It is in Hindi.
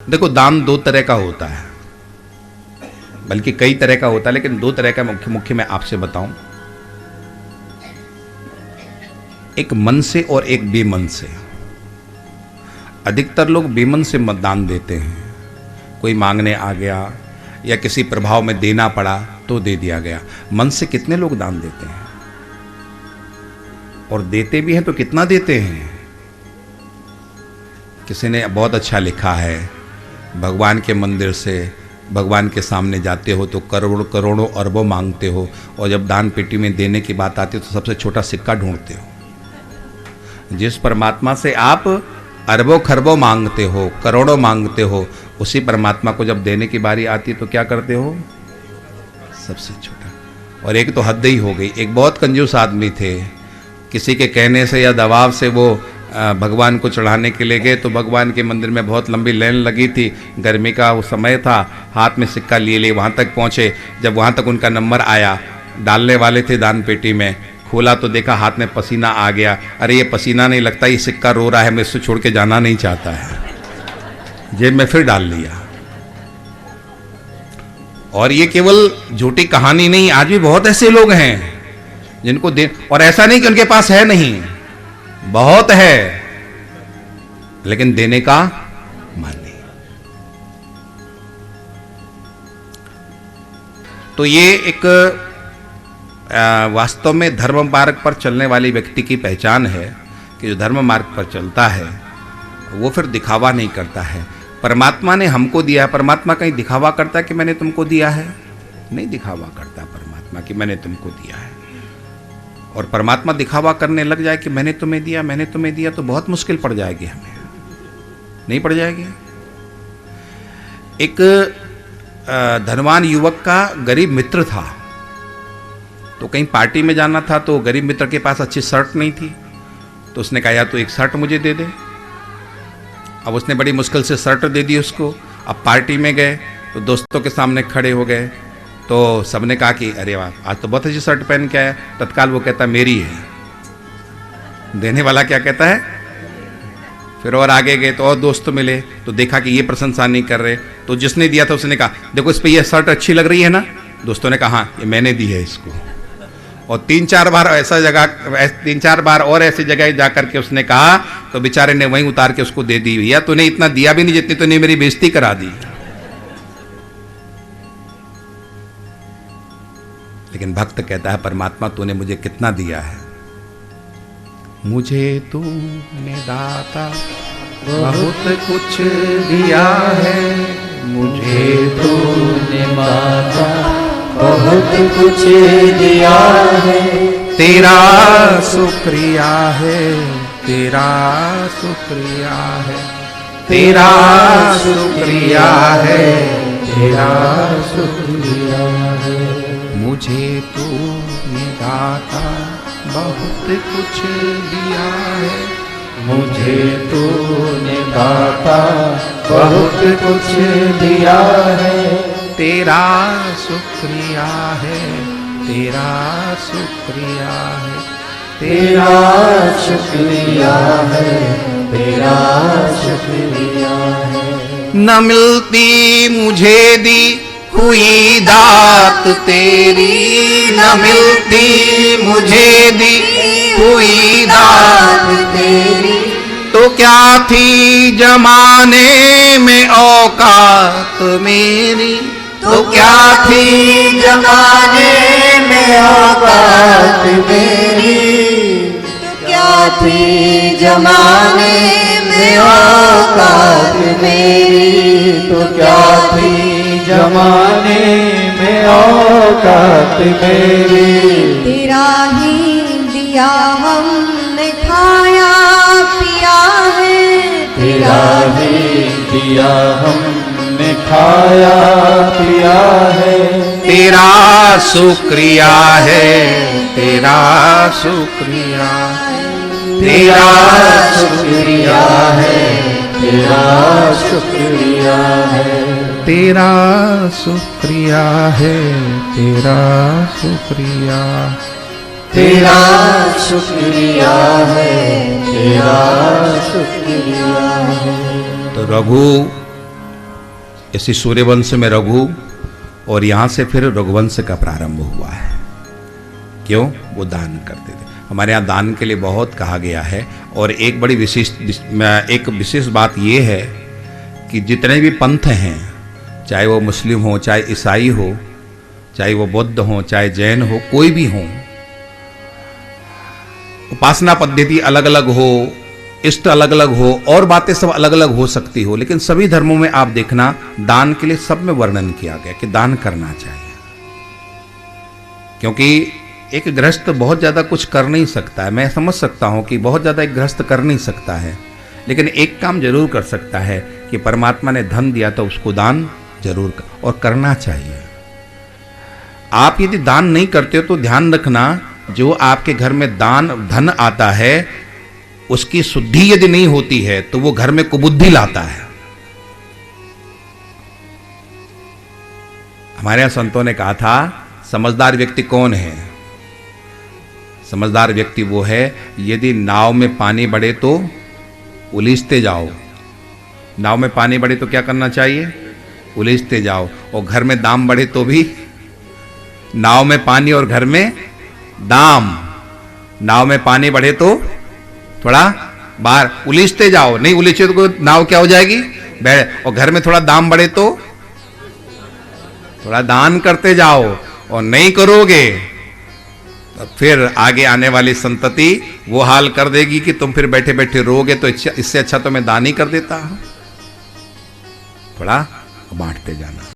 देखो, दान दो तरह का होता है, बल्कि कई तरह का होता है, लेकिन दो तरह का मुख्य मुख्य मैं आपसे बताऊं। एक मन से और एक बेमन से। अधिकतर लोग बेमन से मत दान देते हैं। कोई मांगने आ गया या किसी प्रभाव में देना पड़ा तो दे दिया गया। मन से कितने लोग दान देते हैं, और देते भी हैं तो कितना देते हैं। किसी ने बहुत अच्छा लिखा है, भगवान के मंदिर से भगवान के सामने जाते हो तो करोड़ों करोड़ों अरबों मांगते हो, और जब दान पेटी में देने की बात आती है तो सबसे छोटा सिक्का ढूंढते हो। जिस परमात्मा से आप अरबों खरबों मांगते हो, करोड़ों मांगते हो, उसी परमात्मा को जब देने की बारी आती है तो क्या करते हो, सबसे छोटा। और एक तो हद ही हो गई। एक बहुत कंजूस आदमी थे, किसी के कहने से या दबाव से वो भगवान को चढ़ाने के लिए गए, तो भगवान के मंदिर में बहुत लंबी लाइन लगी थी, गर्मी का वो समय था, हाथ में सिक्का लिए वहाँ तक पहुँचे। जब वहाँ तक उनका नंबर आया, डालने वाले थे दान पेटी में, खोला तो देखा हाथ में पसीना आ गया। अरे ये पसीना नहीं लगता, ये सिक्का रो रहा है, मैं इससे छोड़ के जाना नहीं चाहता है। जेब में फिर डाल लिया। और ये केवल झूठी कहानी नहीं, आज भी बहुत ऐसे लोग हैं जिनको दे, और ऐसा नहीं कि उनके पास है नहीं, बहुत है, लेकिन देने का मन नहीं। तो ये एक वास्तव में धर्म मार्ग पर चलने वाली व्यक्ति की पहचान है कि जो धर्म मार्ग पर चलता है वो फिर दिखावा नहीं करता है। परमात्मा ने हमको दिया है, परमात्मा कहीं दिखावा करता है कि मैंने तुमको दिया है? नहीं दिखावा करता परमात्मा कि मैंने तुमको दिया है। और परमात्मा दिखावा करने लग जाए कि मैंने तुम्हें दिया, मैंने तुम्हें दिया, तो बहुत मुश्किल पड़ जाएगी हमें, नहीं पड़ जाएगी। एक धनवान युवक का गरीब मित्र था, तो कहीं पार्टी में जाना था, तो गरीब मित्र के पास अच्छी शर्ट नहीं थी, तो उसने कहा या तो एक शर्ट मुझे दे दे। अब उसने बड़ी मुश्किल से शर्ट दे दी उसको। अब पार्टी में गए तो दोस्तों के सामने खड़े हो गए, तो सबने कहा कि अरे वाह, आज तो बहुत अच्छी शर्ट पहन के आया। तत्काल वो कहता मेरी है। देने वाला क्या कहता है? फिर और आगे गए तो और दोस्त मिले, तो देखा कि ये प्रशंसा नहीं कर रहे, तो जिसने दिया था उसने कहा देखो इस पे ये शर्ट अच्छी लग रही है ना। दोस्तों ने कहा हाँ, ये मैंने दी है इसको। और तीन चार बार और ऐसी जगह जाकर के उसने कहा, तो बेचारे ने वहीं उतार के उसको दे दी। भैया तूने इतना दिया भी नहीं जितनी तूने मेरी बेइज्जती करा दी। लेकिन भक्त कहता है परमात्मा तूने मुझे कितना दिया है। मुझे तूने दाता बहुत कुछ दिया है, मुझे तूने दाता बहुत कुछ दिया है। तेरा शुक्रिया है, तेरा शुक्रिया है, तेरा शुक्रिया है, तेरा शुक्रिया है। मुझे तूने दाता बहुत कुछ दिया है, मुझे तूने दाता बहुत कुछ दिया है। तेरा शुक्रिया है, तेरा शुक्रिया है, तेरा शुक्रिया है, तेरा शुक्रिया है। न मिलती मुझे दी हुई दात तेरी, न मिलती मुझे दी हुई दात तेरी, तो क्या थी जमाने में औकात मेरी, तो क्या थी जमाने में औकात मेरी, क्या थी जमाने में औकात मेरी, तो क्या थी जमाने में औकात मेरी। तेरा ही दिया हमने खाया पिया है, तेरा ही दिया हमने खाया पिया है। तेरा शुक्रिया है, तेरा शुक्रिया, तेरा शुक्रिया है, तेरा शुक्रिया है। तेरा शुक्रिया है, तेरा शुक्रिया, तेरा शुक्रिया है, तेरा शुक्रिया है। तो रघु इसी सूर्यवंश में रघु, और यहाँ से फिर रघुवंश का प्रारंभ हुआ है। क्यों? वो दान करते थे। हमारे यहाँ दान के लिए बहुत कहा गया है। और एक बड़ी विशेष बात ये है कि जितने भी पंथ हैं, चाहे वो मुस्लिम हो, चाहे ईसाई हो, चाहे वो बौद्ध हो, चाहे जैन हो, कोई भी हो, उपासना पद्धति अलग अलग हो, इष्ट अलग अलग हो, और बातें सब अलग अलग हो सकती हो, लेकिन सभी धर्मों में आप देखना दान के लिए सब में वर्णन किया गया कि दान करना चाहिए। क्योंकि एक गृहस्थ बहुत ज़्यादा कुछ कर नहीं सकता है। मैं समझ सकता हूँ कि बहुत ज़्यादा एक गृहस्थ कर नहीं सकता है, लेकिन एक काम जरूर कर सकता है कि परमात्मा ने धन दिया तो उसको दान जरूर और करना चाहिए। आप यदि दान नहीं करते हो तो ध्यान रखना, जो आपके घर में धन आता है उसकी शुद्धि यदि नहीं होती है तो वो घर में कुबुद्धि लाता है। हमारे यहां संतों ने कहा था, समझदार व्यक्ति कौन है? समझदार व्यक्ति वो है, यदि नाव में पानी बढ़े तो उलीझते जाओ। नाव में पानी बढ़े तो क्या करना चाहिए? उलीझते जाओ। और घर में दाम बढ़े तो भी, नाव में पानी और घर में दाम, नाव में पानी बढ़े तो थोड़ा बाहर उलीझते जाओ, नहीं उलीझे तो नाव क्या हो जाएगी? और घर में थोड़ा दाम बढ़े तो थोड़ा दान करते जाओ, और नहीं करोगे तो फिर आगे आने वाली संतति वो हाल कर देगी कि तुम फिर बैठे बैठे रोगे। तो इससे अच्छा तो मैं दान ही कर देता हूं। थोड़ा बांटते जाना।